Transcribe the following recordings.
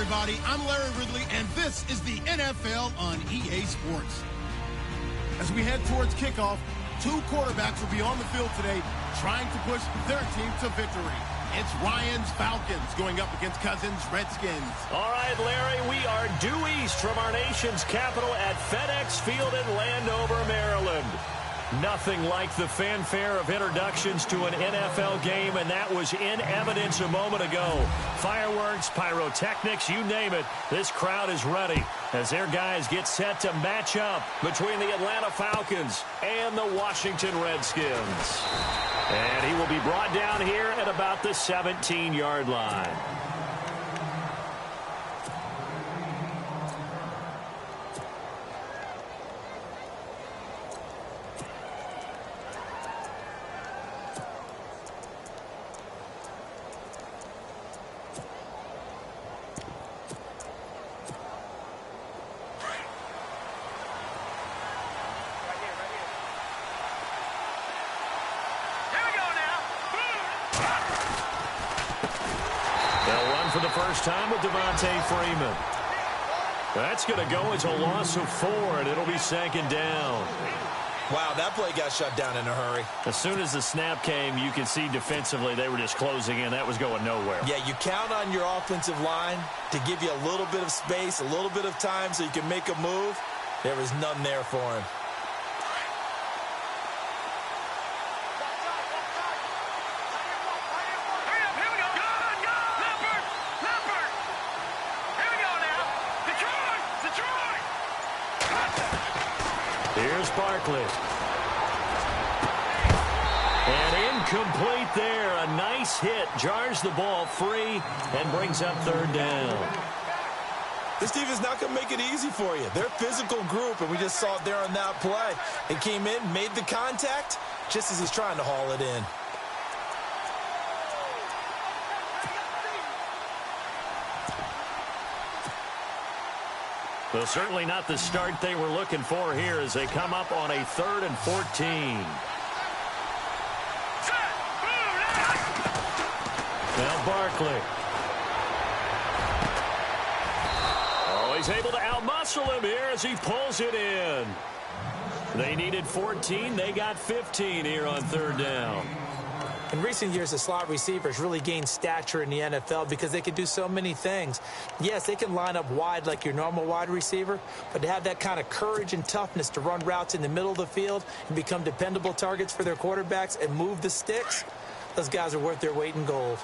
everybody. I'm Larry Ridley, and this is the NFL on EA Sports. As we head towards kickoff, two quarterbacks will be on the field today trying to push their team to victory. It's Ryan's Falcons going up against Cousins' Redskins. All right, Larry, we are due east from our nation's capital at FedEx Field in Landover, Maryland. Nothing like the fanfare of introductions to an NFL game, and that was in evidence a moment ago. Fireworks, pyrotechnics, you name it. This crowd is ready as their guys get set to match up between the Atlanta Falcons and the Washington Redskins. And he will be brought down here at about the 17-yard line. For the first time with Devontae Freeman. That's going to go as a loss of 4, and it'll be second down. Wow, that play got shut down in a hurry. As soon as the snap came, you could see defensively they were just closing in. That was going nowhere. Yeah, you count on your offensive line to give you a little bit of space, a little bit of time so you can make a move. There was none there for him. Here's Barkley. And incomplete there. A nice hit. Jars the ball free and brings up third down. This team is not going to make it easy for you. They're a physical group, and we just saw it there on that play. It came in, made the contact, just as he's trying to haul it in. Well, certainly not the start they were looking for here as they come up on a 3rd and 14. Now Barkley. Oh, he's able to outmuscle him here as he pulls it in. They needed 14. They got 15 here on 3rd down. In recent years, the slot receivers really gained stature in the NFL because they can do so many things. Yes, they can line up wide like your normal wide receiver, but to have that kind of courage and toughness to run routes in the middle of the field and become dependable targets for their quarterbacks and move the sticks, those guys are worth their weight in gold.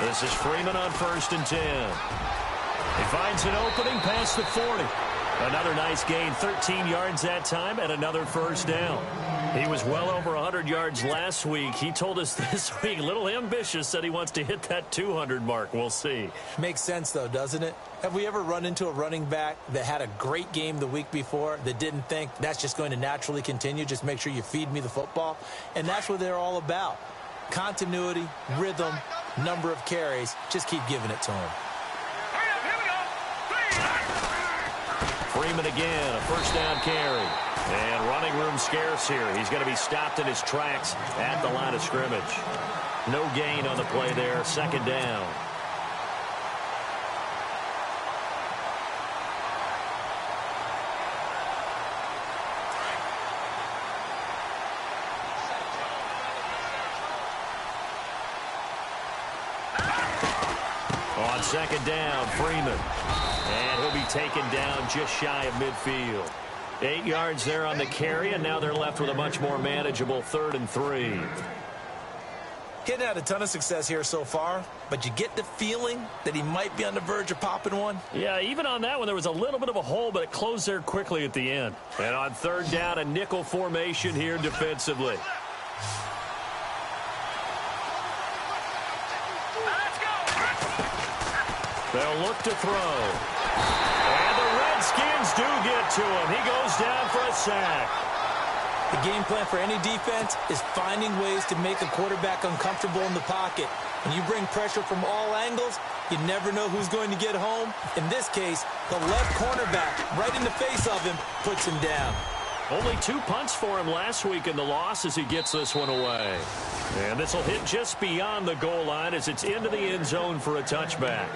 This is Freeman on 1st and 10. He finds an opening past the 40. Another nice gain, 13 yards that time, and another first down. He was well over 100 yards last week. He told us this week, a little ambitious, that he wants to hit that 200 mark. We'll see. Makes sense, though, doesn't it? Have we ever run into a running back that had a great game the week before that didn't think that's just going to naturally continue? Just make sure you feed me the football. And that's what they're all about. Continuity, rhythm, number of carries. Just keep giving it to him. Freeman again, a first down carry. And running room scarce here. He's going to be stopped in his tracks at the line of scrimmage. No gain on the play there, 2nd down. On 2nd down, Freeman. And he'll be taken down just shy of midfield. 8 yards there on the carry, and now they're left with a much more manageable 3rd and 3. Hitting had a ton of success here so far, but you get the feeling that he might be on the verge of popping one. Yeah, even on that one, there was a little bit of a hole, but it closed there quickly at the end. And on 3rd down, a nickel formation here defensively. They'll look to throw. And the Redskins do get to him. He goes down for a sack. The game plan for any defense is finding ways to make a quarterback uncomfortable in the pocket. When you bring pressure from all angles, you never know who's going to get home. In this case, the left cornerback, right in the face of him, puts him down. Only 2 punts for him last week in the loss as he gets this one away. And this will hit just beyond the goal line as it's into the end zone for a touchback.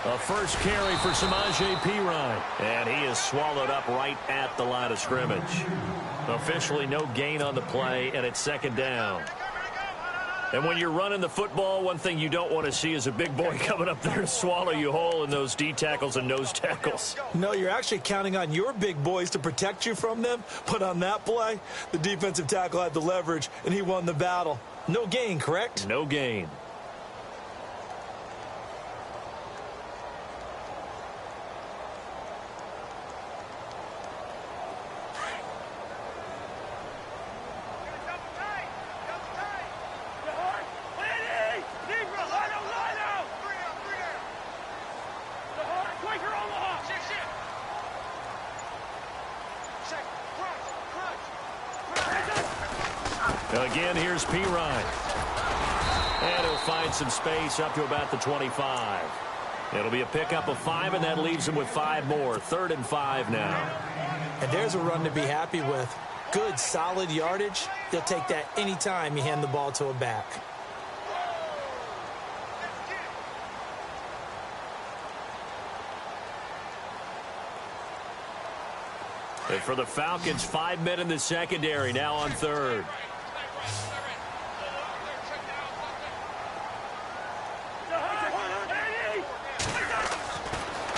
A first carry for Samaje Perine, and he is swallowed up right at the line of scrimmage. Officially no gain on the play, and it's second down. And when you're running the football, one thing you don't want to see is a big boy coming up there to swallow you whole in those D tackles and nose tackles. No, you're actually counting on your big boys to protect you from them, but on that play, the defensive tackle had the leverage, and he won the battle. No gain, correct? No gain. Again, here's Perine. And he'll find some space up to about the 25. It'll be a pickup of 5, and that leaves him with 5 more. 3rd and 5 now. And there's a run to be happy with. Good, solid yardage. They'll take that anytime you hand the ball to a back. And for the Falcons, 5 men in the secondary, now on 3rd.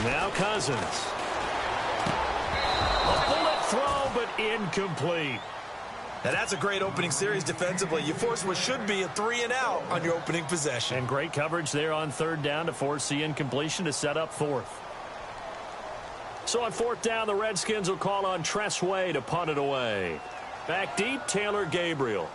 Now Cousins. A bullet throw, but incomplete. Now that's a great opening series defensively. You force what should be a 3-and-out on your opening possession. And great coverage there on 3rd down to force the incompletion to set up 4th. So on 4th down, the Redskins will call on Tressway to punt it away. Back deep, Taylor Gabriel.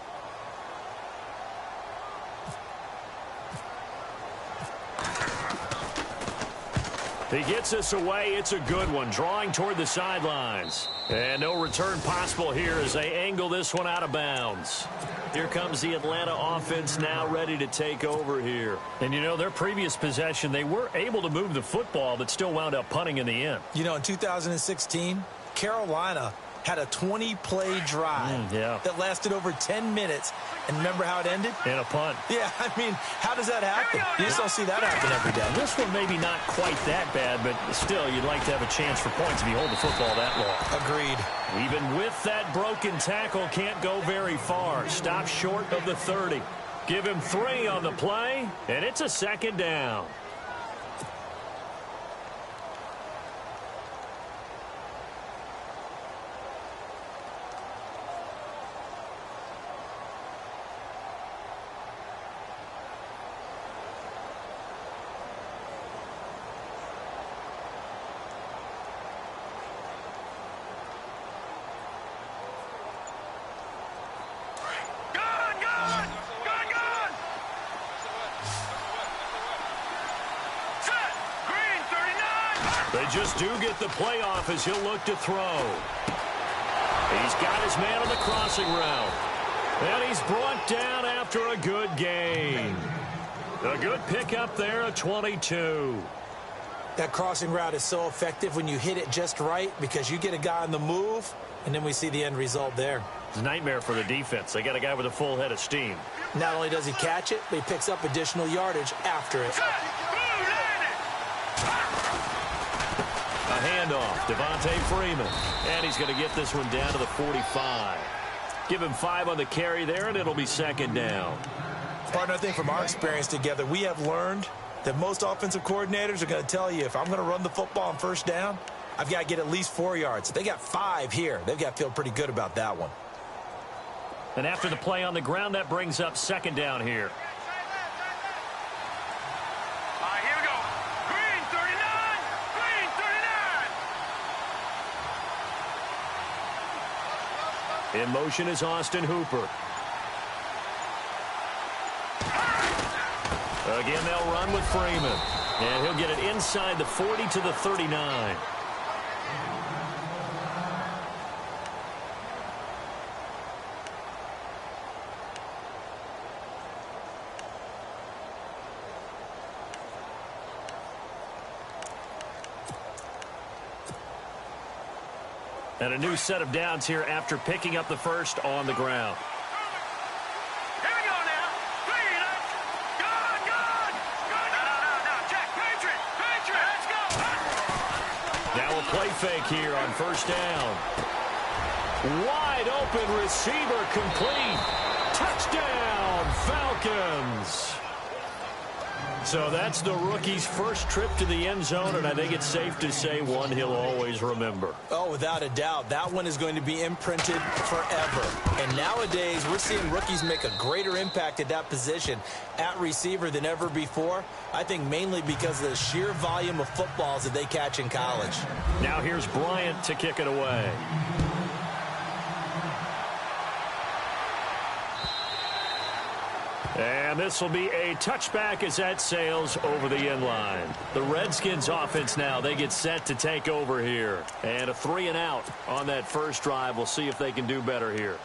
He gets this away. It's a good one, drawing toward the sidelines. And no return possible here as they angle this one out of bounds. Here comes the Atlanta offense now ready to take over here. And, you know, their previous possession, they were able to move the football but still wound up punting in the end. You know, in 2016, Carolina had a 20-play drive that lasted over 10 minutes. And remember how it ended? In a punt. Yeah, I mean, how does that happen? You just don't see that happen every day. This one maybe not quite that bad, but still, you'd like to have a chance for points if you hold the football that long. Agreed. Even with that broken tackle, can't go very far. Stop short of the 30. Give him 3 on the play, and it's a 2nd down. They just do get the play off as he'll look to throw. He's got his man on the crossing route. And he's brought down after a good gain. A good pickup there at 22. That crossing route is so effective when you hit it just right because you get a guy on the move, and then we see the end result there. It's a nightmare for the defense. They got a guy with a full head of steam. Not only does he catch it, but he picks up additional yardage after it. A handoff, Devontae Freeman. And he's going to get this one down to the 45. Give him 5 on the carry there, and it'll be 2nd down. Partner, I think from our experience together, we have learned that most offensive coordinators are going to tell you, if I'm going to run the football on 1st down, I've got to get at least 4 yards. They got 5 here. They've got to feel pretty good about that one. And after the play on the ground, that brings up 2nd down here. In motion is Austin Hooper. Again, they'll run with Freeman. And he'll get it inside the 40 to the 39. And a new set of downs here after picking up the first on the ground. Here we go now. Clean it. Good, good. Good. No. Check. Patriot. Let's go. Now a play fake here on first down. Wide open receiver complete. Touchdown, Falcons. So that's the rookie's first trip to the end zone, and I think it's safe to say one he'll always remember. Oh, without a doubt. That one is going to be imprinted forever. And nowadays, we're seeing rookies make a greater impact at that position at receiver than ever before. I think mainly because of the sheer volume of footballs that they catch in college. Now here's Bryant to kick it away. And this will be a touchback as that sails over the end line. The Redskins offense now, they get set to take over here. And a 3-and-out on that first drive. We'll see if they can do better here.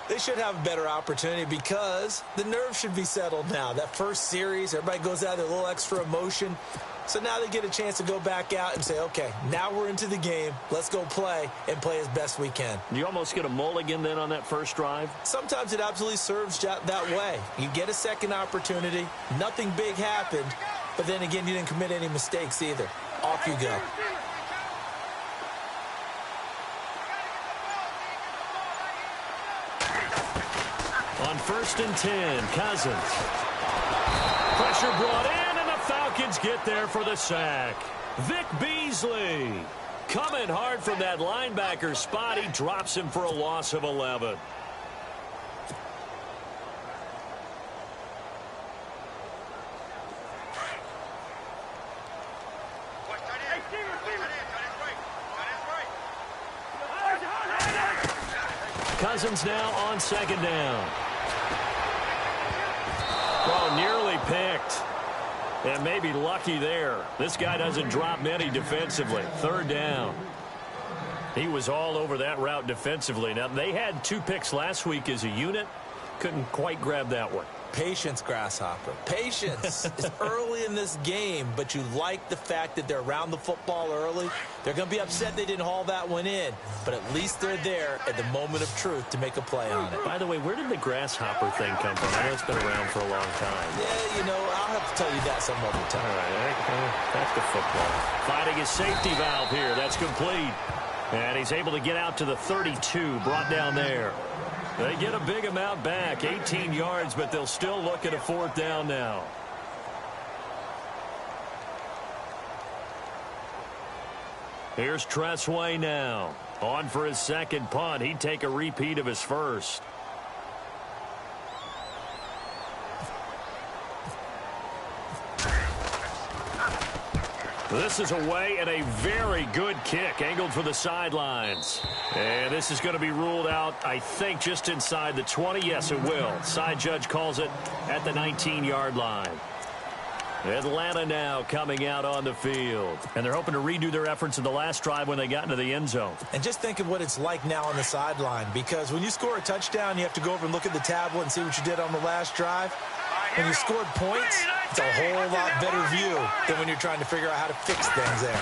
They should have a better opportunity because the nerves should be settled now. That first series, everybody goes out with a little extra emotion. So now they get a chance to go back out and say, okay, now we're into the game. Let's go play and play as best we can. You almost get a mulligan then on that first drive? Sometimes it absolutely serves that way. You get a second opportunity. Nothing big happened. But then again, you didn't commit any mistakes either. Off you go. On 1st and 10, Cousins. Pressure brought in. Falcons get there for the sack. Vic Beasley coming hard from that linebacker spot. He drops him for a loss of 11. Cousins now on 2nd down. Oh, nearly picked. And maybe lucky there. This guy doesn't drop many defensively. 3rd down. He was all over that route defensively. Now, they had 2 picks last week as a unit. Couldn't quite grab that one. Patience, Grasshopper. Patience. It's early in this game, but you like the fact that they're around the football early. They're going to be upset they didn't haul that one in, but at least they're there at the moment of truth to make a play on it. By the way, where did the Grasshopper thing come from? I know it's been around for a long time. Yeah, you know, I'll have to tell you that some other time. All right, back to football. Finding his safety valve here. That's complete. And he's able to get out to the 32, brought down there. They get a big amount back, 18 yards, but they'll still look at a 4th down now. Here's Tressway now. On for his 2nd punt. He'd take a repeat of his first. This is away and a very good kick, angled for the sidelines. And this is going to be ruled out, I think, just inside the 20. Yes, it will. Side judge calls it at the 19-yard line. Atlanta now coming out on the field. And they're hoping to redo their efforts in the last drive when they got into the end zone. And just think of what it's like now on the sideline, because when you score a touchdown, you have to go over and look at the tablet and see what you did on the last drive. When you scored points, it's a whole lot better view than when you're trying to figure out how to fix things there.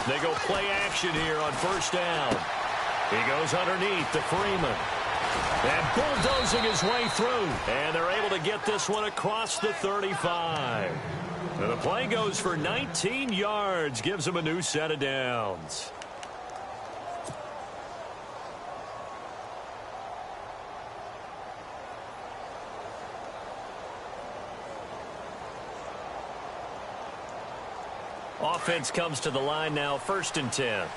They go play action here on 1st down. He goes underneath to Freeman. And bulldozing his way through. And they're able to get this one across the 35. And the play goes for 19 yards. Gives them a new set of downs. Offense comes to the line now, 1st and 10.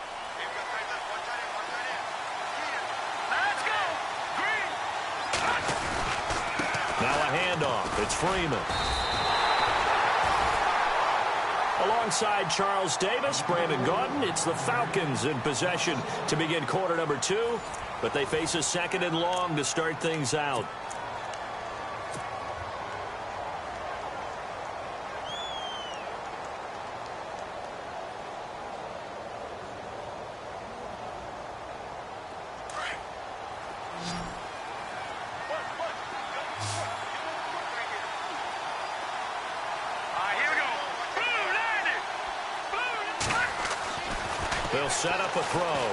Now a handoff. It's Freeman. Alongside Charles Davis, Brandon Gaudin, it's the Falcons in possession to begin quarter number 2. But they face a 2nd and long to start things out. They'll set up a throw.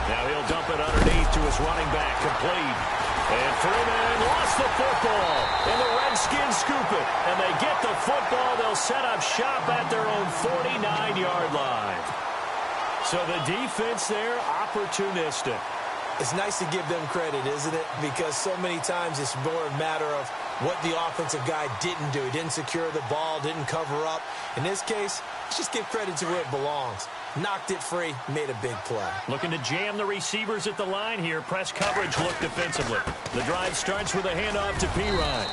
Now he'll dump it underneath to his running back, complete. And Freeman lost the football. And the Redskins scoop it. And they get the football. They'll set up shop at their own 49-yard line. So the defense there, opportunistic. It's nice to give them credit, isn't it? Because so many times it's more a matter of what the offensive guy didn't do. He didn't secure the ball, didn't cover up. In this case, let's just give credit to where it belongs. Knocked it free, made a big play. Looking to jam the receivers at the line here. Press coverage look defensively. The drive starts with a handoff to Pirine.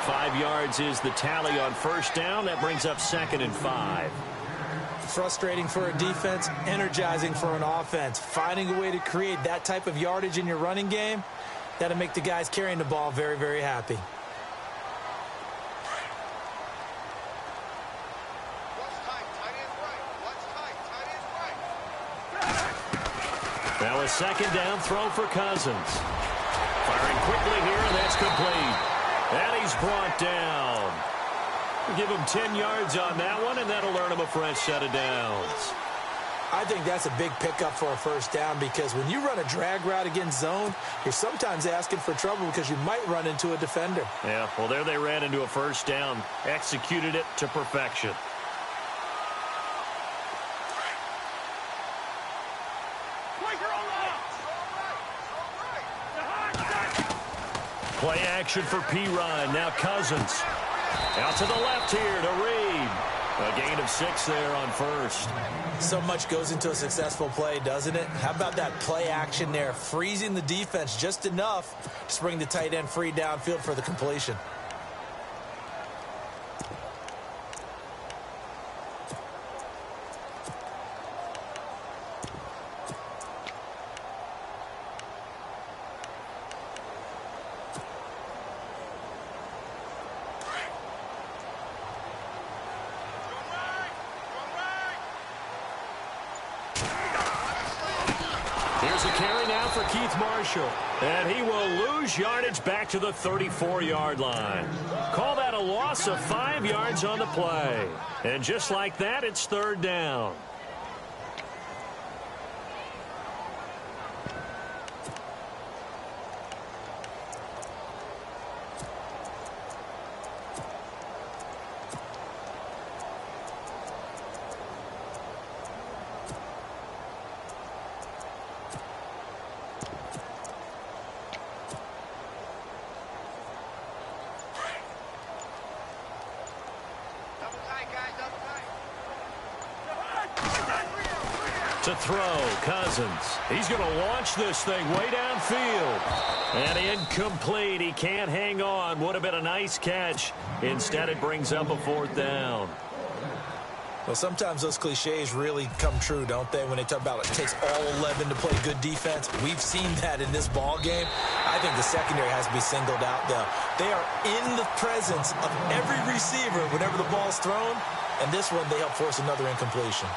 5 yards is the tally on first down. That brings up 2nd and 5. Frustrating for a defense, energizing for an offense. Finding a way to create that type of yardage in your running game, that'll make the guys carrying the ball very, very happy. Now a 2nd down throw for Cousins. Firing quickly here, and that's complete. And he's brought down. We'll give him 10 yards on that one, and that'll earn him a fresh set of downs. I think that's a big pickup for a first down because when you run a drag route against zone, you're sometimes asking for trouble because you might run into a defender. Yeah, well, there they ran into a first down. Executed it to perfection. Play action for Pirine. Now Cousins. Out to the left here to Reed. A gain of 6 there on first. So much goes into a successful play, doesn't it? How about that play action there? Freezing the defense just enough to bring the tight end free downfield for the completion. Here's a carry now for Keith Marshall. And he will lose yardage back to the 34-yard line. Call that a loss of 5 yards on the play. And just like that, it's 3rd down. To throw, Cousins. He's going to launch this thing way downfield. And incomplete. He can't hang on. Would have been a nice catch. Instead, it brings up a 4th down. Well, sometimes those cliches really come true, don't they? When they talk about it takes all 11 to play good defense. We've seen that in this ball game. I think the secondary has to be singled out, though. They are in the presence of every receiver whenever the ball's thrown. And this one, they help force another incompletion.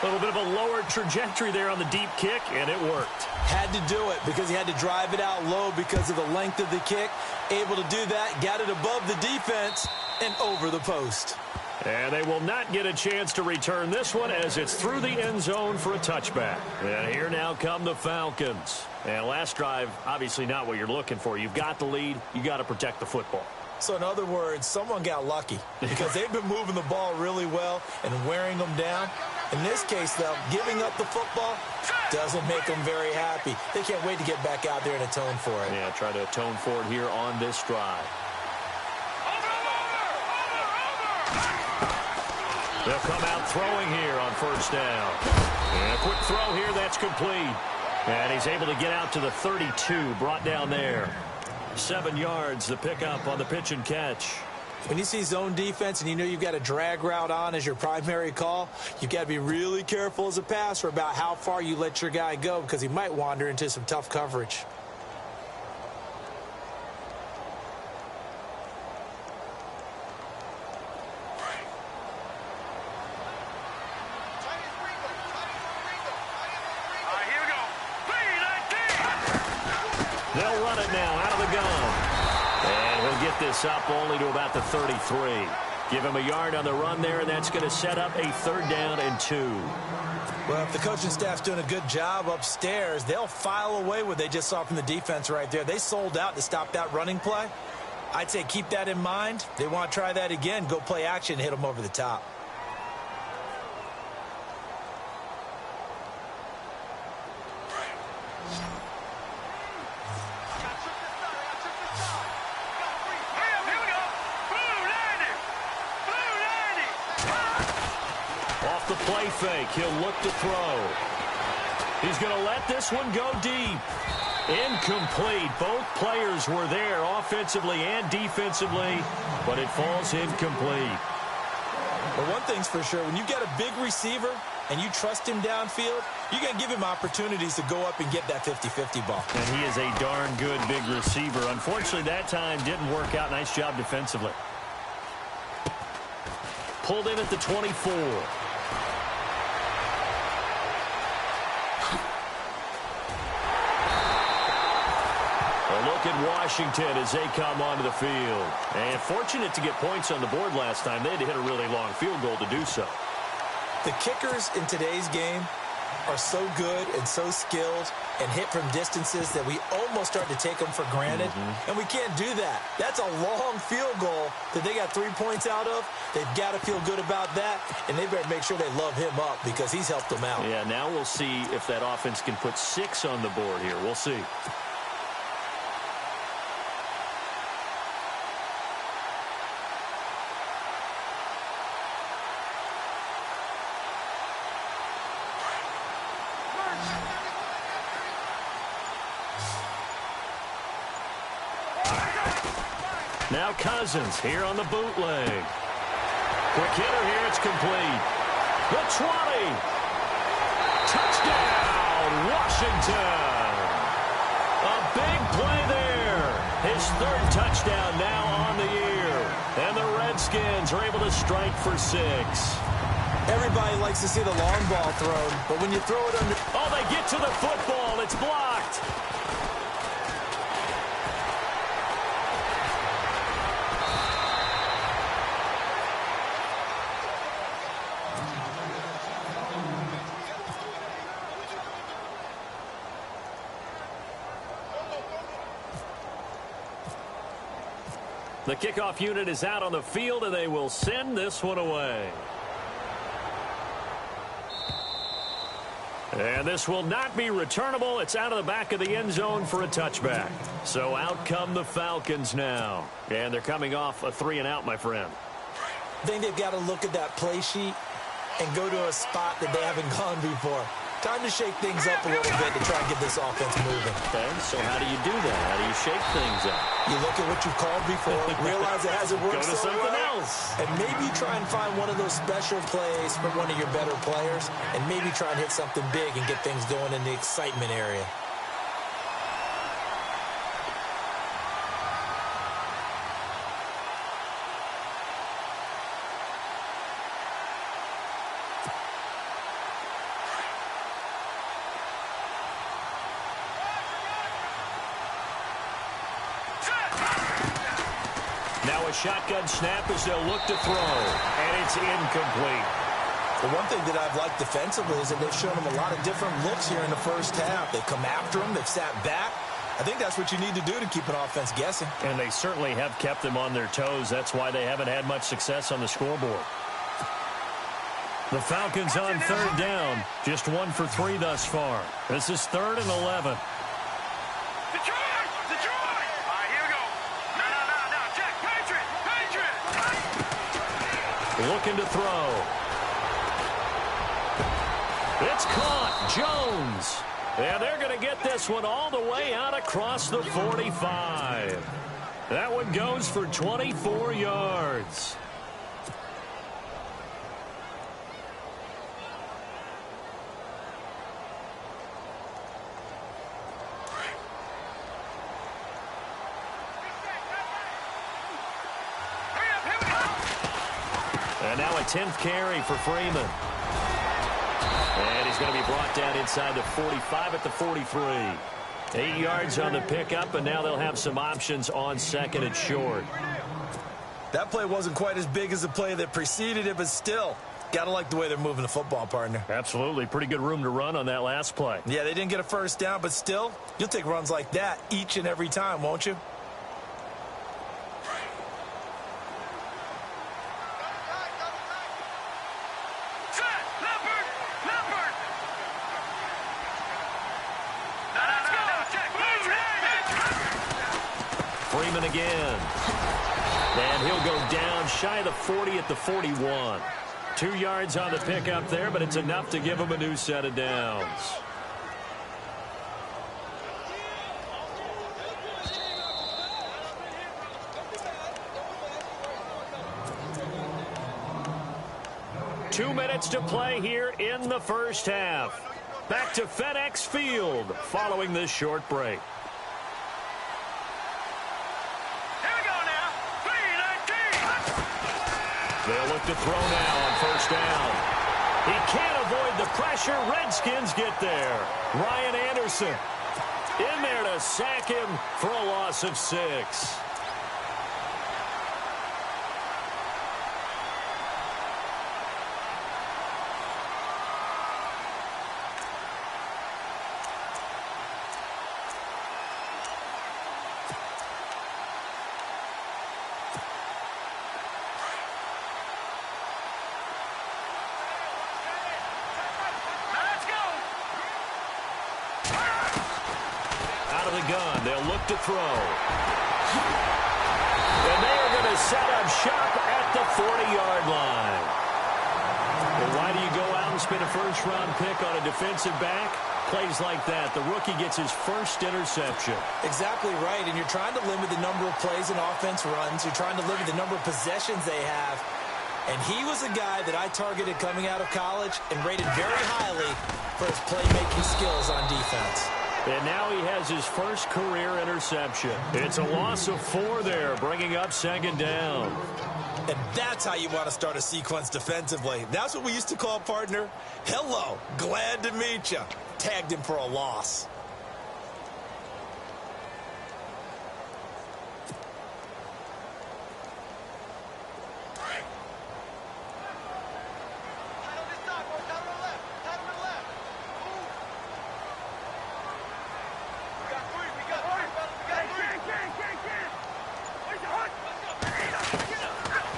A little bit of a lower trajectory there on the deep kick, and it worked. Had to do it because he had to drive it out low because of the length of the kick. Able to do that, got it above the defense, and over the post. And they will not get a chance to return this one as it's through the end zone for a touchback. And here now come the Falcons. And last drive, obviously not what you're looking for. You've got the lead. You got to protect the football. So in other words, someone got lucky because they've been moving the ball really well and wearing them down. In this case, though, giving up the football doesn't make them very happy. They can't wait to get back out there and atone for it. Yeah, try to atone for it here on this drive. They'll come out throwing here on first down. And a quick throw here, that's complete. And he's able to get out to the 32, brought down there. 7 yards, the pickup on the pitch and catch. When you see zone defense and you know you've got a drag route on as your primary call, you've got to be really careful as a passer about how far you let your guy go because he might wander into some tough coverage. They'll run it now out of the gun. And he'll get this up only to about the 33. Give him a yard on the run there, and that's going to set up a 3rd down and 2. Well, if the coaching staff's doing a good job upstairs, they'll file away what they just saw from the defense right there. They sold out to stop that running play. I'd say keep that in mind. They want to try that again. Go play action, hit them over the top. Off the play fake, he'll look to throw. He's going to let this one go deep. Incomplete. Both players were there offensively and defensively, but it falls incomplete. But one thing's for sure, when you get a big receiver and you trust him downfield, you're going to give him opportunities to go up and get that 50-50 ball. And he is a darn good big receiver. Unfortunately, that time didn't work out. Nice job defensively. Pulled in at the 24. A look at Washington as they come onto the field. And fortunate to get points on the board last time. They had to hit a really long field goal to do so. The kickers in today's game are so good and so skilled and hit from distances that we almost start to take them for granted. And we can't do that. That's a long field goal that they got 3 points out of. They've got to feel good about that, and they better make sure they love him up because he's helped them out. Yeah, now we'll see if that offense can put 6 on the board here. We'll see. Now Cousins here on the bootleg. Quick hitter here, it's complete. The 20. Touchdown, Washington. A big play there. His 3rd touchdown now on the year. And the Redskins are able to strike for 6. Everybody likes to see the long ball thrown, but when you throw it under... Oh, they get to the football. It's blocked. The kickoff unit is out on the field, and they will send this one away. And this will not be returnable. It's out of the back of the end zone for a touchback. So out come the Falcons now. And they're coming off a 3-and-out, my friend. I think they've got to look at that play sheet and go to a spot that they haven't gone before. Time to shake things up a little bit to try and get this offense moving. Okay, so how do you do that? How do you shake things up? You look at what you've called before, realize it hasn't worked Go to so something well, else. and maybe try and find one of those special plays from one of your better players, and maybe try and hit something big and get things going in the excitement area. Now a shotgun snap as they'll look to throw, and it's incomplete. The one thing that I've liked defensively is that they've shown them a lot of different looks here in the first half. They've come after them. They've sat back. I think that's what you need to do to keep an offense guessing. And they certainly have kept them on their toes. That's why they haven't had much success on the scoreboard. The Falcons on 3rd down. Just 1 for 3 thus far. This is 3rd and 11. Looking to throw. It's caught. Jones. And they're going to get this one all the way out across the 45. That one goes for 24 yards. And now a 10th carry for Freeman. And he's going to be brought down inside the 45 at the 43. 8 yards on the pickup, and now they'll have some options on 2nd and short. That play wasn't quite as big as the play that preceded it, but still, got to like the way they're moving the football, partner. Absolutely. Pretty good room to run on that last play. Yeah, they didn't get a first down, but still, you'll take runs like that each and every time, won't you? Freeman again. And he'll go down shy of the 40 at the 41. 2 yards on the pickup there, but it's enough to give him a new set of downs. Two minutes to play here in the first half. Back to FedEx Field following this short break. They'll look to throw now on first down. He can't avoid the pressure. Redskins get there. Ryan Anderson in there to sack him for a loss of 6. Gun. They'll look to throw. And they are going to set up shop at the 40-yard line. Well, why do you go out and spend a first-round pick on a defensive back? Plays like that. The rookie gets his first interception. Exactly right, and you're trying to limit the number of plays and offense runs. You're trying to limit the number of possessions they have. And he was a guy that I targeted coming out of college and rated very highly for his playmaking skills on defense. And now he has his first career interception. It's a loss of 4 there, bringing up second down. And that's how you want to start a sequence defensively. That's what we used to call, partner, hello, glad to meet you. Tagged him for a loss.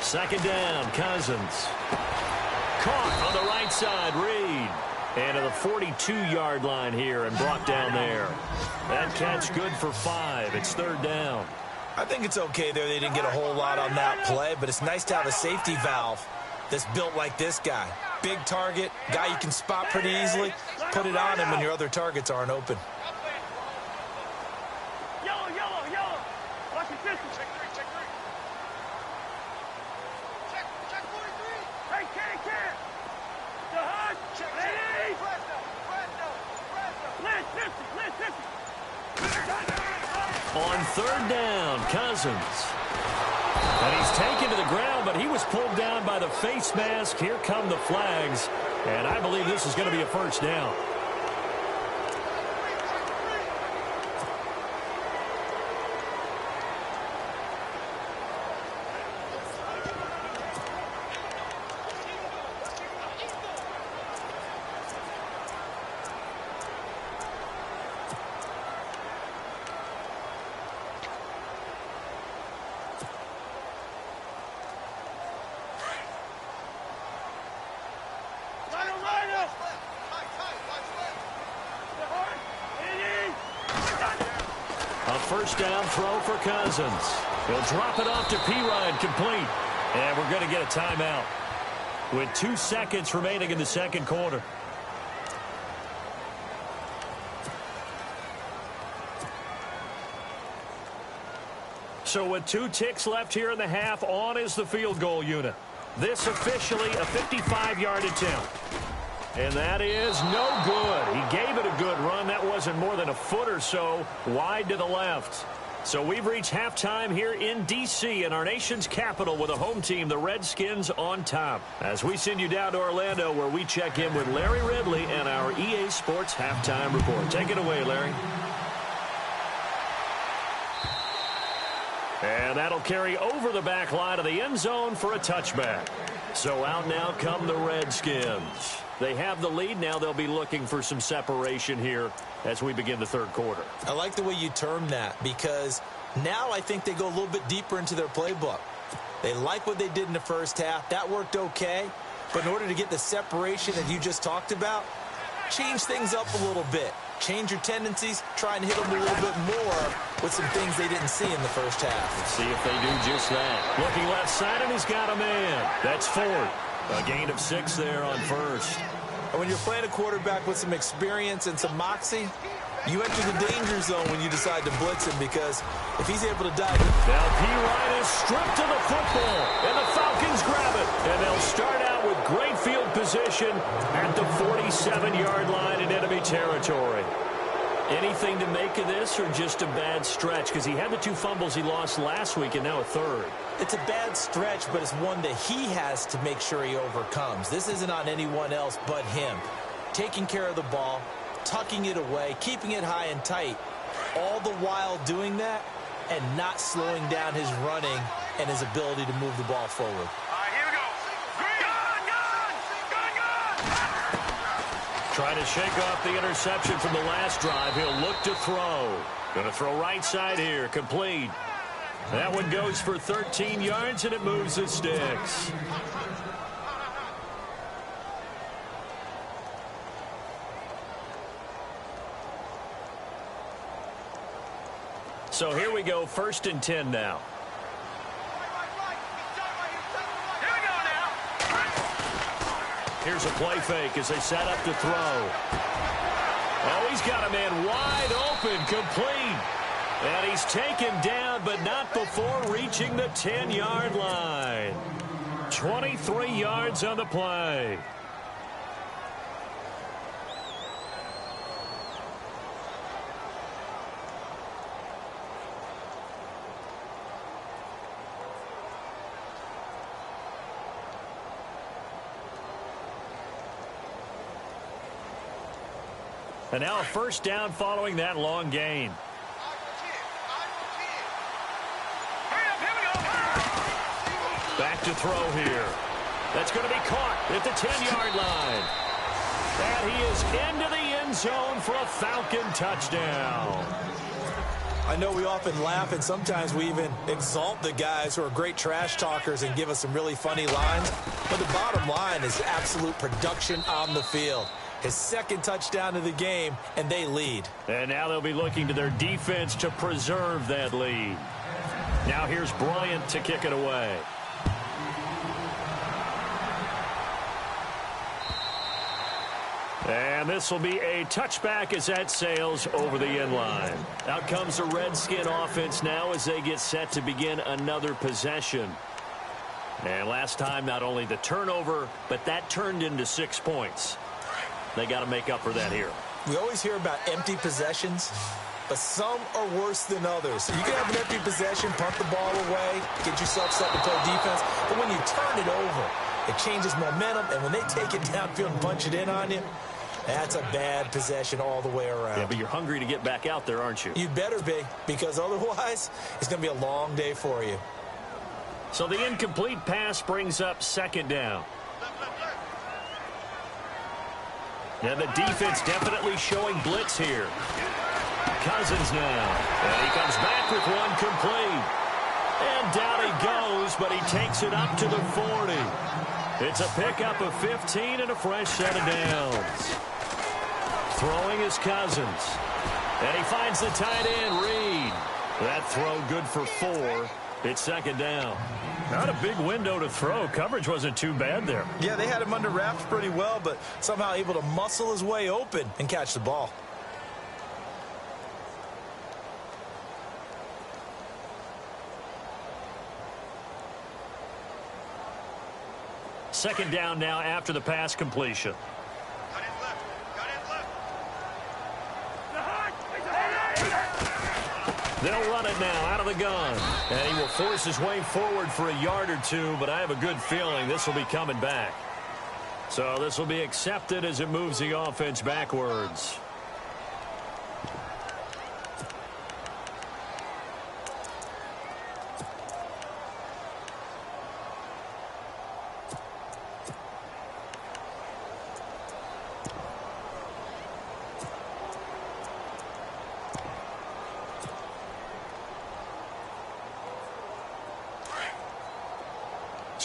Second down, Cousins. Caught on the right side, Reed. And to the 42-yard line here and brought down there. That catch good for 5. It's third down. I think it's okay there. They didn't get a whole lot on that play, but it's nice to have a safety valve that's built like this guy. Big target, guy you can spot pretty easily. Put it on him when your other targets aren't open. Yellow, yellow, yellow. Watch your distance. Check 3, check 3. Check 43. Hey, can. The hunt. Check. Ready? On third down, Cousins. And he's taken to the ground, but he was pulled down by the face mask. Here come the flags. And I believe this is going to be a first down. First down throw for Cousins. He'll drop it off to P-Ryan, complete. And we're going to get a timeout with 2 seconds remaining in the second quarter. So with 2 ticks left here in the half, on is the field goal unit. This officially a 55-yard attempt. And that is no good. He gave it a good run. That wasn't more than a foot or so wide to the left. So we've reached halftime here in D.C. in our nation's capital with a home team, the Redskins, on top. As we send you down to Orlando where we check in with Larry Ridley and our EA Sports Halftime Report. Take it away, Larry. And that'll carry over the back line of the end zone for a touchback. So out now come the Redskins. They have the lead. Now they'll be looking for some separation here as we begin the third quarter. I like the way you term that, because now I think they go a little bit deeper into their playbook. They like what they did in the first half. That worked okay. But in order to get the separation that you just talked about, change things up a little bit. Change your tendencies, try and hit them a little bit more with some things they didn't see in the first half. Let's see if they do just that. Looking left side, and he's got a man. That's Ford. A gain of 6 there on first. And when you're playing a quarterback with some experience and some moxie, you enter the danger zone when you decide to blitz him, because if he's able to dive in. Now P-Ryan is stripped of the football, and the Falcons grab it. And they'll start out with great field position at the 47-yard line in enemy territory. Anything to make of this, or just a bad stretch? Because he had the 2 fumbles he lost last week and now a third. It's a bad stretch, but it's one that he has to make sure he overcomes. This isn't on anyone else but him. Taking care of the ball, tucking it away, keeping it high and tight, all the while doing that and not slowing down his running and his ability to move the ball forward. All right, here we go. Gun! Trying to shake off the interception from the last drive. He'll look to throw. Going to throw right side here. Complete. That one goes for 13 yards, and it moves the sticks. So here we go, 1st and 10 now. Here we go now. Here's a play fake as they set up to throw. Oh, he's got a man wide open, complete. And he's taken down, but not before reaching the 10-yard line. 23 yards on the play. And now a 1st down following that long gain. Back to throw here. That's going to be caught at the 10-yard line. And he is into the end zone for a Falcon touchdown. I know we often laugh, and sometimes we even exalt the guys who are great trash talkers and give us some really funny lines. But the bottom line is absolute production on the field. His 2nd touchdown of the game, and they lead. And now they'll be looking to their defense to preserve that lead. Now here's Bryant to kick it away. And this will be a touchback as that sails over the end line. Out comes the Redskin offense now as they get set to begin another possession. And last time, not only the turnover, but that turned into 6 points. They got to make up for that here. We always hear about empty possessions, but some are worse than others. You can have an empty possession, punt the ball away, get yourself set to play defense, but when you turn it over, it changes momentum, and when they take it downfield and punch it in on you, that's a bad possession all the way around. Yeah, but you're hungry to get back out there, aren't you? You better be, because otherwise it's going to be a long day for you. So the incomplete pass brings up 2nd down. And the defense definitely showing blitz here. Cousins now. And he comes back with one complete. And down he goes, but he takes it up to the 40. It's a pickup of 15 and a fresh set of downs. Throwing is Cousins. And he finds the tight end, Reed. That throw good for 4. It's 2nd down. Not a big window to throw. Coverage wasn't too bad there. Yeah, they had him under wraps pretty well, but somehow able to muscle his way open and catch the ball. Second down now after the pass completion. Got it left. They'll run it now out of the gun. And he will force his way forward for a yard or 2, but I have a good feeling this will be coming back. So this will be accepted as it moves the offense backwards.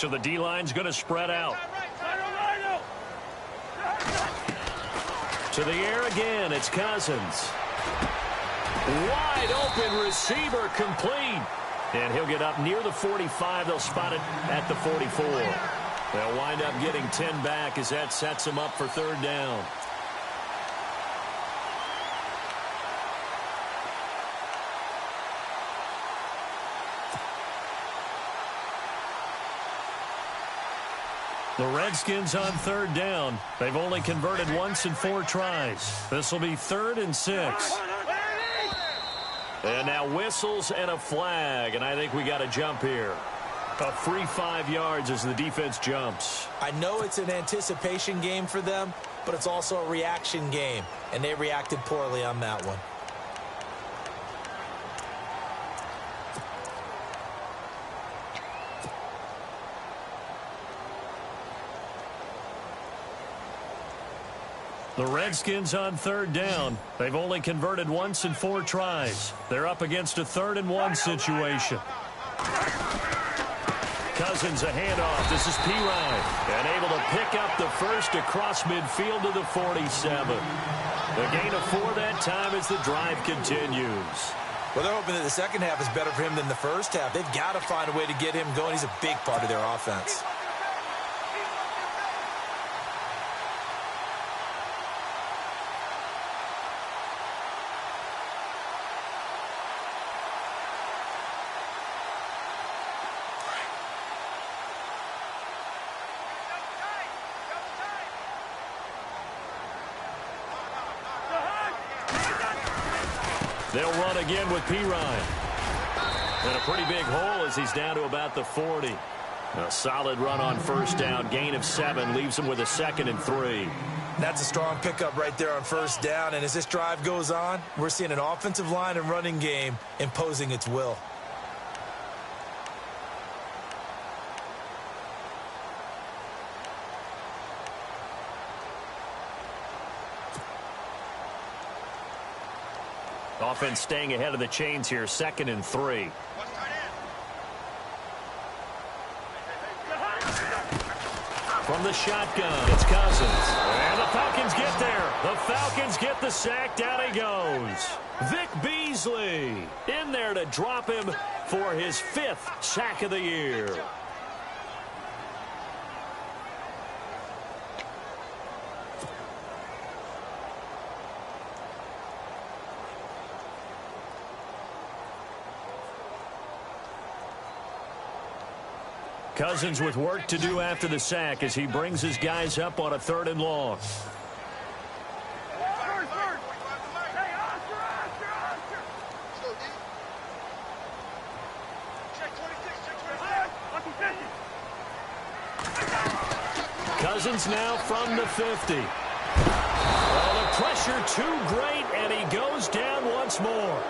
So the D-line's going to spread out. To the air again, it's Cousins. Wide open receiver, complete. And he'll get up near the 45. They'll spot it at the 44. They'll wind up getting 10 back as that sets them up for third down. The Redskins on third down. They've only converted once in 4 tries. This will be 3rd and 6. And now whistles and a flag, and I think we got a jump here. A free 5 yards as the defense jumps. I know it's an anticipation game for them, but it's also a reaction game, and they reacted poorly on that one. The Redskins on third down. They've only converted once in 4 tries. They're up against a 3rd and 1 situation. Cousins a handoff. This is Pirine. And able to pick up the first across midfield to the 47. The gain of 4 that time as the drive continues. Well, they're hoping that the second half is better for him than the first half. They've got to find a way to get him going. He's a big part of their offense. They'll run again with Pirine. And a pretty big hole as he's down to about the 40. A solid run on first down. Gain of 7 leaves him with a 2nd and 3. That's a strong pickup right there on first down. And as this drive goes on, we're seeing an offensive line and running game imposing its will. Offense staying ahead of the chains here. 2nd and 3. From the shotgun, it's Cousins. And the Falcons get there. The Falcons get the sack. Down he goes. Vic Beasley in there to drop him for his 5th sack of the year. Cousins with work to do after the sack as he brings his guys up on a 3rd and long. Cousins now from the 50. Oh, the pressure too great, and he goes down once more.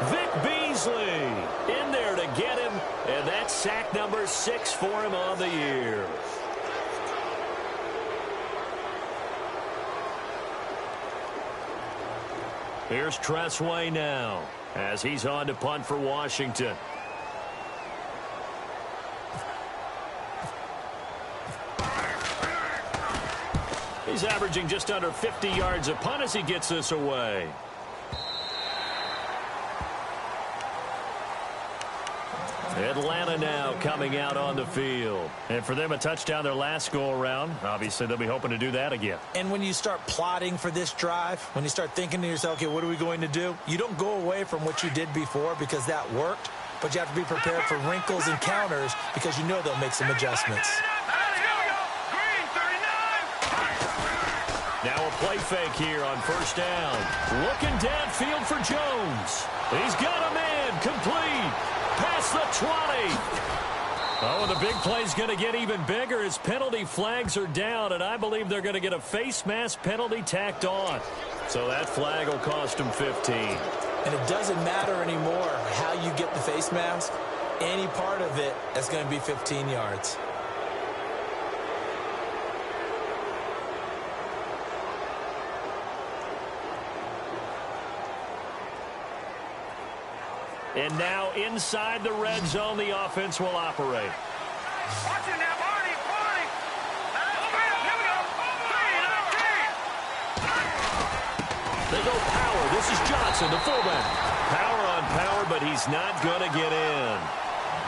Vic Beasley in there to get him, and that's sack number 6 for him on the year. Here's Tressway now as he's on to punt for Washington. He's averaging just under 50 yards a punt as he gets this away. Atlanta now coming out on the field. And for them, a touchdown their last go-around. Obviously, they'll be hoping to do that again. And when you start plotting for this drive, when you start thinking to yourself, okay, what are we going to do? You don't go away from what you did before because that worked, but you have to be prepared for wrinkles and counters because you know they'll make some adjustments. Now a play fake here on first down. Looking downfield for Jones. He's got a man complete. Past the 20. Oh, and the big play's going to get even bigger as penalty flags are down, and I believe they're going to get a face mask penalty tacked on. So that flag will cost him 15. And it doesn't matter anymore how you get the face mask. Any part of it is going to be 15 yards. And now inside the red zone, the offense will operate. Watch it now, Barney. Here we go. 3-19. They go power. This is Johnson, the fullback. Power on power, but he's not going to get in.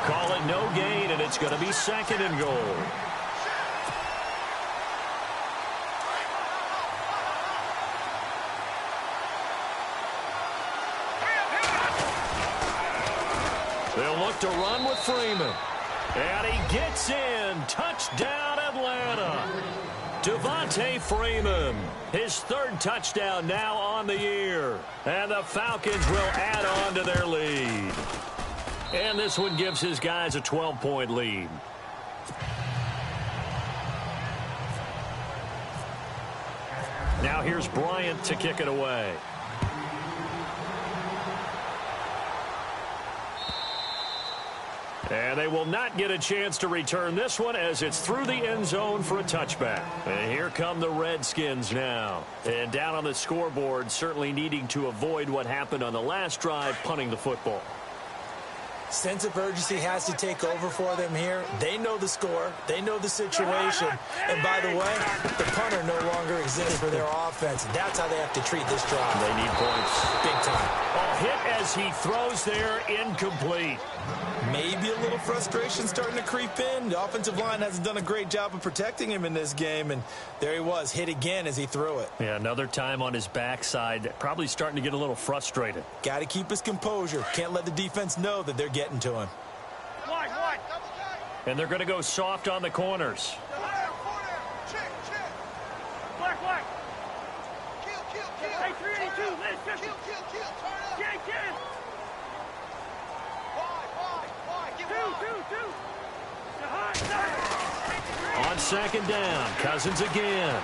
Call it no gain, and it's going to be 2nd and goal. They'll look to run with Freeman. And he gets in. Touchdown, Atlanta. Devontae Freeman, his 3rd touchdown now on the year. And the Falcons will add on to their lead. And this one gives his guys a 12-point lead. Now here's Bryant to kick it away. And they will not get a chance to return this one as it's through the end zone for a touchback. And here come the Redskins now. And down on the scoreboard, certainly needing to avoid what happened on the last drive, punting the football. Sense of urgency has to take over for them here. They know the score. They know the situation. And by the way, the punter no longer exists for their offense. That's how they have to treat this drive. They need points. Big time. A hit as he throws there, incomplete. Maybe a little frustration starting to creep in. The offensive line hasn't done a great job of protecting him in this game. And there he was, hit again as he threw it. Yeah, another time on his backside. Probably starting to get a little frustrated. Got to keep his composure. Can't let the defense know that they're getting to him. Wide. And they're going to go soft on the corners. Black. Hey, 382, let's kill. Kill. Two. On 2nd down, Cousins again.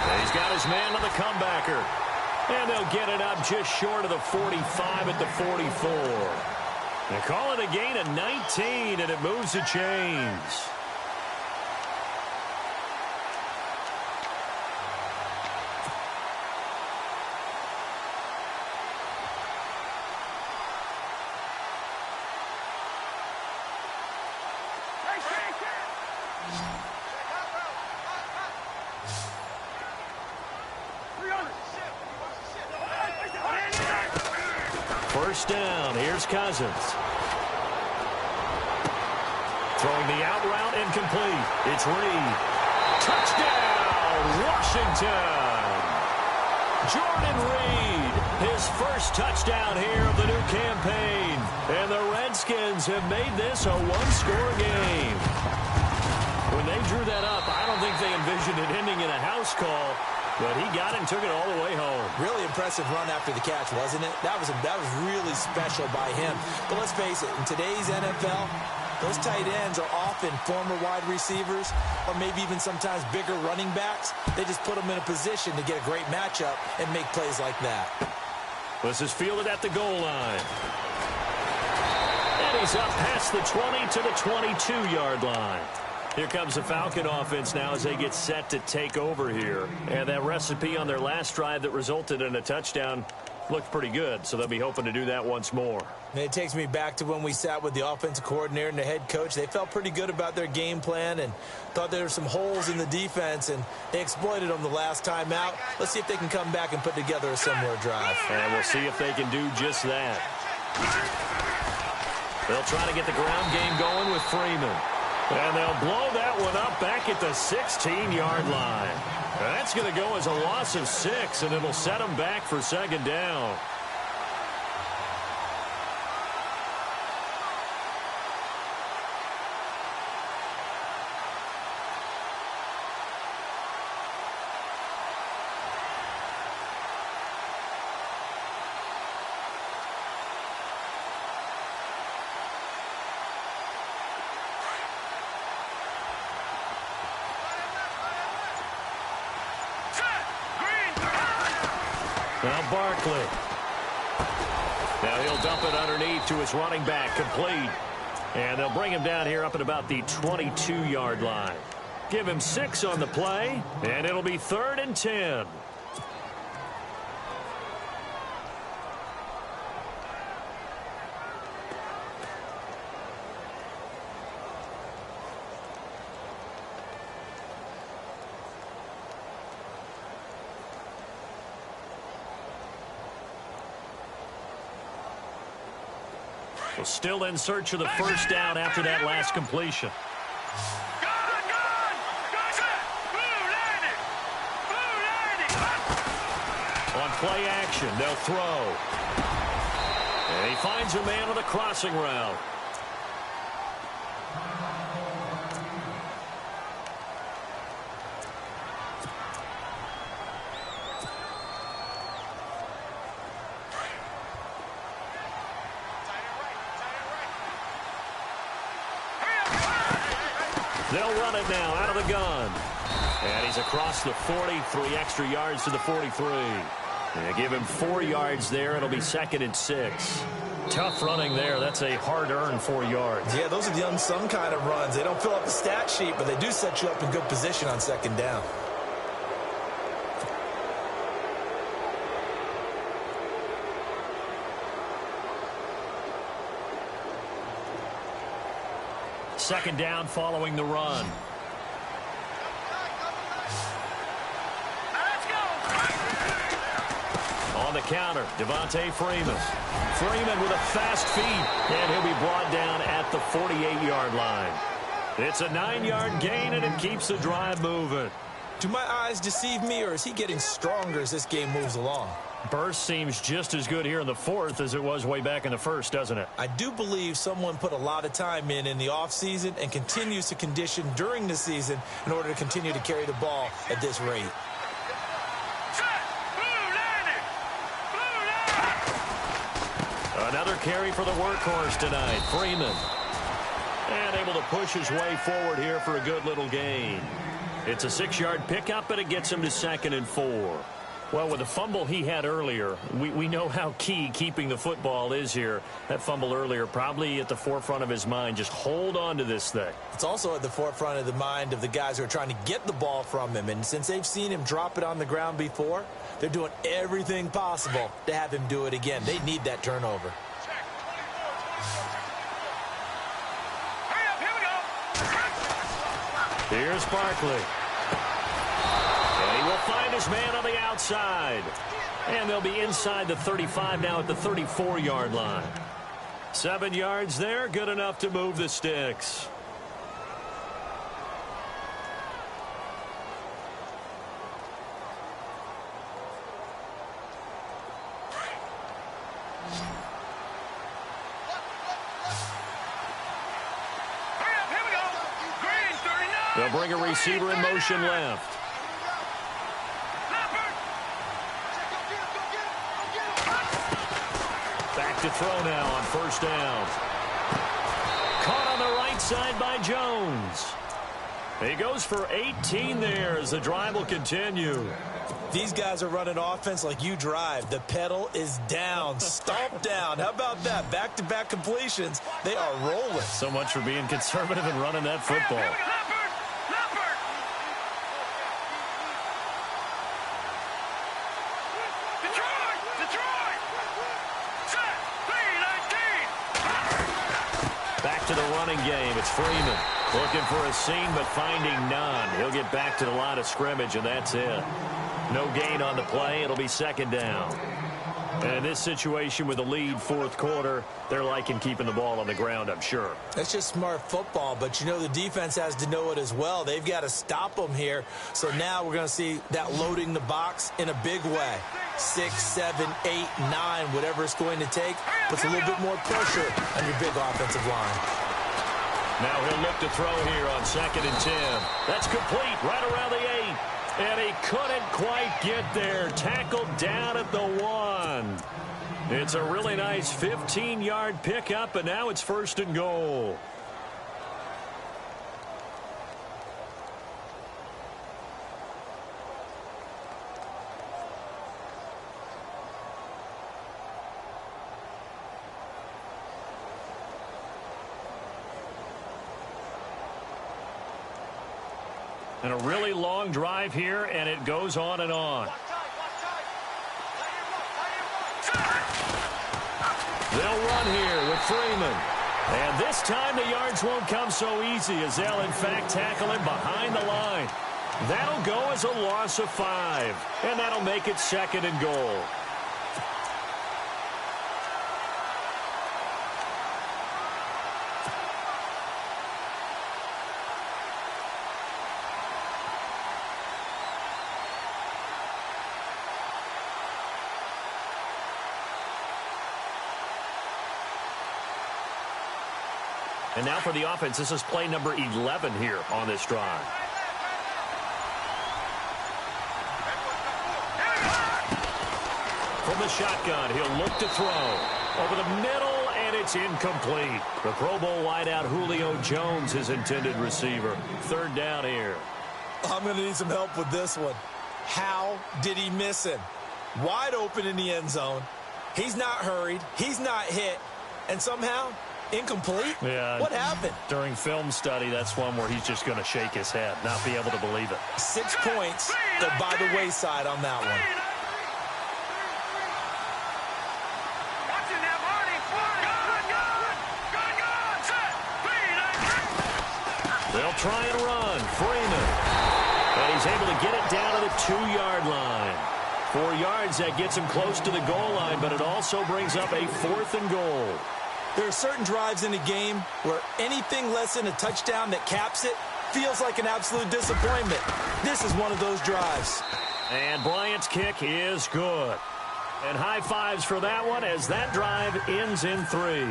And he's got his man on the comebacker. And they'll get it up just short of the 45 at the 44. They call it a gain of 19, and it moves the chains. First down, here's Cousins. Throwing the out route, incomplete. It's Reed. Touchdown, Washington. Jordan Reed, his first touchdown here of the new campaign. And the Redskins have made this a one-score game. When they drew that up, I don't think they envisioned it ending in a house call. But he got it and took it all the way home. Really impressive run after the catch, wasn't it? That was really special by him. But let's face it, in today's NFL, those tight ends are often former wide receivers or maybe even sometimes bigger running backs. They just put them in a position to get a great matchup and make plays like that. This is fielded at the goal line. And he's up past the 20 to the 22-yard line. Here comes the Falcon offense now as they get set to take over here. And that recipe on their last drive that resulted in a touchdown looked pretty good, so they'll be hoping to do that once more. And it takes me back to when we sat with the offensive coordinator and the head coach. They felt pretty good about their game plan and thought there were some holes in the defense, and they exploited them the last time out. Let's see if they can come back and put together a similar drive. And we'll see if they can do just that. They'll try to get the ground game going with Freeman. And they'll blow that one up back at the 16-yard line. That's going to go as a loss of 6, and it'll set them back for 2nd down. Now Barkley. Now he'll dump it underneath to his running back, complete. And they'll bring him down here up at about the 22-yard line. Give him 6 on the play, and it'll be 3rd and 10. Well, still in search of the first down after that last completion. On play action, they'll throw. And he finds a man on the crossing route. They'll run it now out of the gun. And he's across the 40, 3 extra yards to the 43. And give him 4 yards there. It'll be 2nd and 6. Tough running there. That's a hard-earned 4 yards. Yeah, those are the unsung kind of runs. They don't fill up the stat sheet, but they do set you up in good position on 2nd down. Second down following the run. On the counter, Devontae Freeman. Freeman with a fast feet, and he'll be brought down at the 48-yard line. It's a 9-yard gain, and it keeps the drive moving. Do my eyes deceive me, or is he getting stronger as this game moves along? Burst seems just as good here in the 4th as it was way back in the 1st, doesn't it? I do believe someone put a lot of time in the offseason and continues to condition during the season in order to continue to carry the ball at this rate. Another carry for the workhorse tonight, Freeman. And able to push his way forward here for a good little gain. It's a 6-yard pickup, but it gets him to 2nd and 4. Well, with the fumble he had earlier, we know how key keeping the football is here. That fumble earlier probably at the forefront of his mind. Just hold on to this thing. It's also at the forefront of the mind of the guys who are trying to get the ball from him. And since they've seen him drop it on the ground before, they're doing everything possible to have him do it again. They need that turnover. Here's Barkley. And he will find his man on the outside. And they'll be inside the 35 now at the 34-yard line. 7 yards there, good enough to move the sticks. They'll bring a receiver in motion left. Back to throw now on first down. Caught on the right side by Jones. He goes for 18 there as the drive will continue. These guys are running offense like you drive. The pedal is down, stomp down. How about that? Back-to-back completions. They are rolling. So much for being conservative and running that football. To the running game, it's Freeman looking for a seam but finding none. He'll get back to the line of scrimmage, and that's it. No gain on the play. It'll be 2nd down. And in this situation with the lead 4th quarter, they're liking keeping the ball on the ground, I'm sure. That's just smart football, but you know the defense has to know it as well. They've got to stop them here. So now we're going to see that loading the box in a big way. 6, 7, 8, 9, whatever it's going to take, puts a little bit more pressure on your big offensive line. Now he'll look to throw here on 2nd and 10. That's complete right around the 8. And he couldn't quite get there. Tackled down at the 1. It's a really nice 15-yard pickup, and now it's 1st and goal. And a really long drive here, and it goes on and on. They'll run here with Freeman. And this time the yards won't come so easy as they'll, in fact, tackle him behind the line. That'll go as a loss of 5. And that'll make it 2nd and goal. And now for the offense, this is play number 11 here on this drive. From the shotgun, he'll look to throw. Over the middle, and it's incomplete. The Pro Bowl wideout Julio Jones, his intended receiver. Third down here. I'm going to need some help with this one. How did he miss him? Wide open in the end zone. He's not hurried. He's not hit. And somehow, incomplete? Yeah. What happened? During film study, that's one where he's just going to shake his head, not be able to believe it. 6 points go by the wayside on that one. They'll try and run. Freeman. And he's able to get it down to the 2-yard line. 4 yards, that gets him close to the goal line, but it also brings up a 4th and goal. There are certain drives in a game where anything less than a touchdown that caps it feels like an absolute disappointment. This is one of those drives. And Bryant's kick is good. And high fives for that one as that drive ends in 3.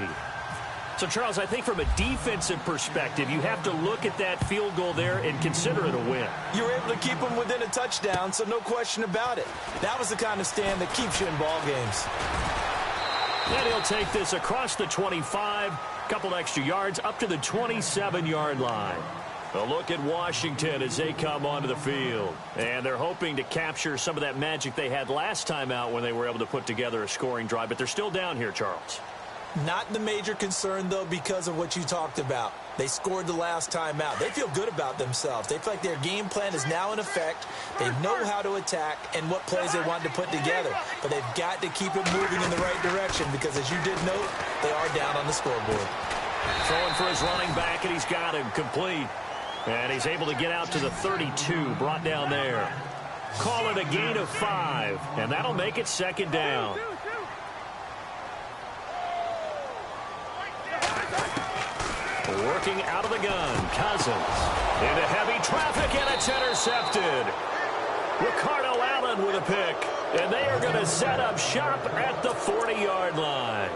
So, Charles, I think from a defensive perspective, you have to look at that field goal there and consider it a win. You were able to keep them within a touchdown, so no question about it. That was the kind of stand that keeps you in ball games. And he'll take this across the 25, couple extra yards, up to the 27-yard line. A look at Washington as they come onto the field. And they're hoping to capture some of that magic they had last time out when they were able to put together a scoring drive. But they're still down here, Charles. Not the major concern, though, because of what you talked about. They scored the last time out. They feel good about themselves. They feel like their game plan is now in effect. They know how to attack and what plays they want to put together. But they've got to keep it moving in the right direction because, as you did note, they are down on the scoreboard. Throwing for his running back, and he's got him complete. And he's able to get out to the 32, brought down there. Call it a gain of 5, and that'll make it 2nd down. Working out of the gun, Cousins. Into heavy traffic, and it's intercepted. Ricardo Allen with a pick, and they are going to set up shop at the 40-yard line.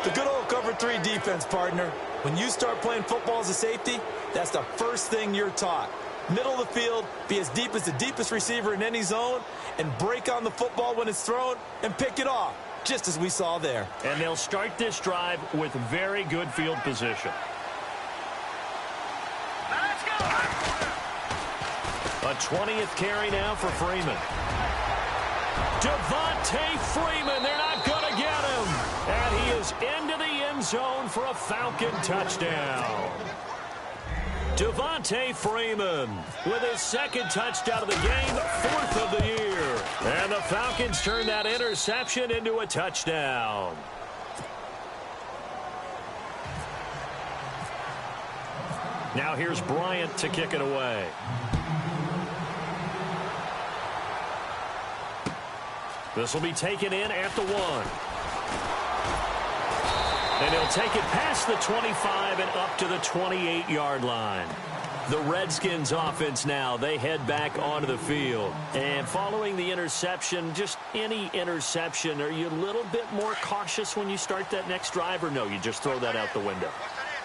The good old cover 3 defense, partner. When you start playing football as a safety, that's the first thing you're taught. Middle of the field, be as deep as the deepest receiver in any zone, and break on the football when it's thrown and pick it off, just as we saw there. And they'll start this drive with very good field position. A 20th carry now for Freeman. Devontae Freeman, they're not going to get him. And he is into the end zone for a Falcon touchdown. Devontae Freeman with his 2nd touchdown of the game, 4th of the year. And the Falcons turn that interception into a touchdown. Now here's Bryant to kick it away. This will be taken in at the 1. And he'll take it past the 25 and up to the 28-yard line. The Redskins offense now, they head back onto the field. And following the interception, just any interception, are you a little bit more cautious when you start that next drive, or no, you just throw that out the window?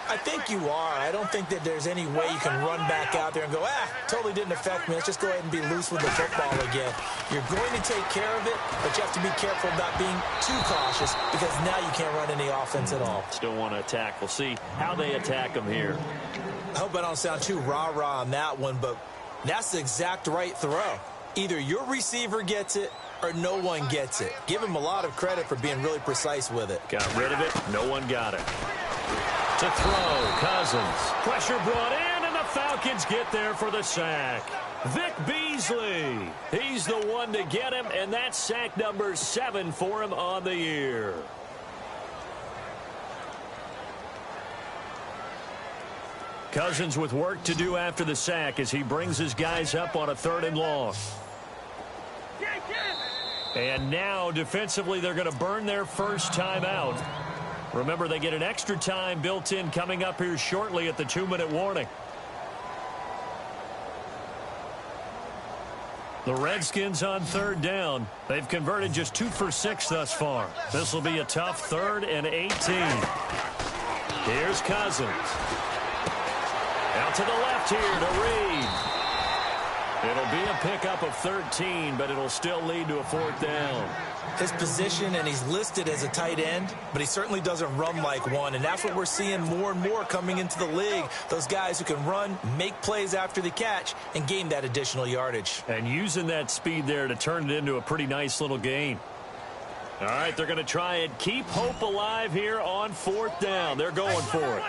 I think you are. I don't think that there's any way you can run back out there and go, totally didn't affect me. Let's just go ahead and be loose with the football again. You're going to take care of it, but you have to be careful about being too cautious because now you can't run any offense at all. Still want to attack. We'll see how they attack them here. I hope I don't sound too rah-rah on that one, but that's the exact right throw. Either your receiver gets it or no one gets it. Give him a lot of credit for being really precise with it. Got rid of it. No one got it. To throw, Cousins. Pressure brought in, and the Falcons get there for the sack. Vic Beasley. He's the one to get him, and that's sack number 7 for him on the year. Cousins with work to do after the sack as he brings his guys up on a 3rd and long. And now, defensively, they're going to burn their first time out. Remember, they get an extra time built in coming up here shortly at the 2-minute warning. The Redskins on 3rd down. They've converted just 2 for 6 thus far. This will be a tough 3rd and 18. Here's Cousins. Out to the left here to Reed. It'll be a pickup of 13, but it'll still lead to a 4th down. His position, and he's listed as a tight end, but he certainly doesn't run like one, and that's what we're seeing more and more coming into the league. Those guys who can run, make plays after the catch, and gain that additional yardage. And using that speed there to turn it into a pretty nice little gain. All right, they're going to try and keep hope alive here on 4th down. They're going for it.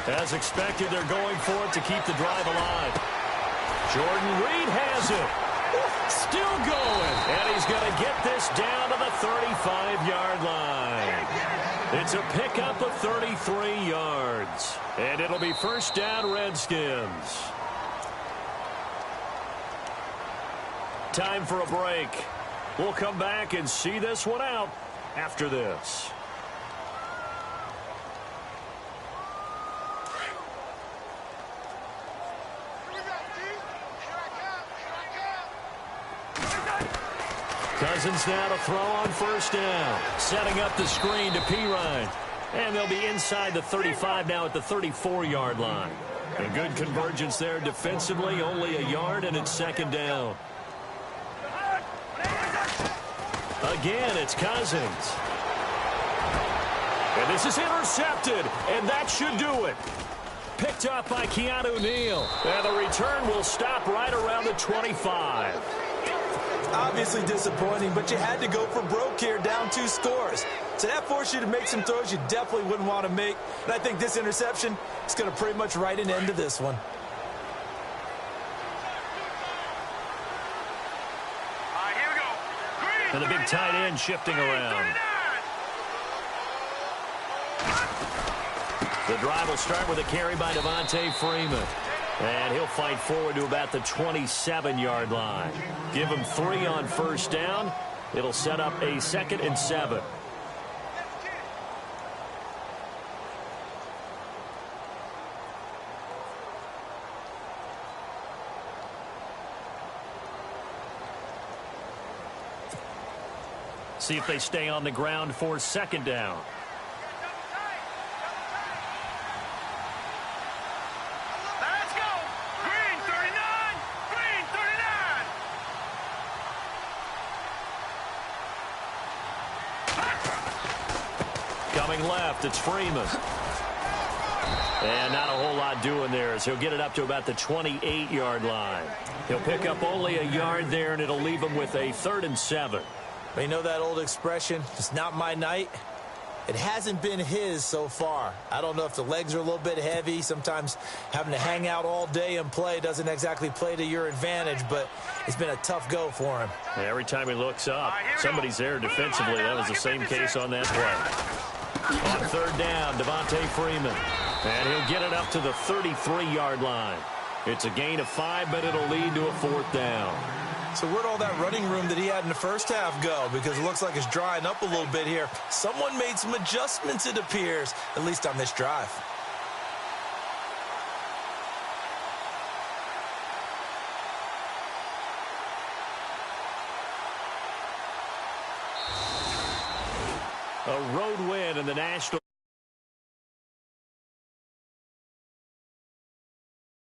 As expected, they're going for it to keep the drive alive. Jordan Reed has it. Still going. And he's going to get this down to the 35-yard line. It's a pickup of 33 yards. And it'll be 1st down, Redskins. Time for a break. We'll come back and see this one out after this. Cousins now to throw on 1st down. Setting up the screen to Pirine. And they'll be inside the 35 now at the 34-yard line. A good convergence there defensively, only a yard, and it's 2nd down. Again, it's Cousins. And this is intercepted, and that should do it. Picked up by Keanu Neal. And the return will stop right around the 25. Obviously disappointing, but you had to go for broke here, down 2 scores. So that forced you to make some throws you definitely wouldn't want to make. And I think this interception is going to pretty much write an end to this one. All right, here we go. Green, And the big tight end shifting around. The drive will start with a carry by Devontae Freeman. And he'll fight forward to about the 27-yard line. Give him 3 on 1st down. It'll set up a 2nd and 7. See if they stay on the ground for 2nd down. Let's go. Green 39. Green 39. Coming left, it's Freeman. And not a whole lot doing there as he'll get it up to about the 28-yard line. He'll pick up only a yard there, and it'll leave him with a 3rd and 7. But you know that old expression, it's not my night? It hasn't been his so far. I don't know if the legs are a little bit heavy. Sometimes having to hang out all day and play doesn't exactly play to your advantage, but it's been a tough go for him. Every time he looks up, somebody's there defensively. That was the same case on that play. On 3rd down, Devontae Freeman. And he'll get it up to the 33-yard line. It's a gain of 5, but it'll lead to a 4th down. So where'd all that running room that he had in the first half go? Because it looks like it's drying up a little bit here. Someone made some adjustments, it appears, at least on this drive. A road win in the National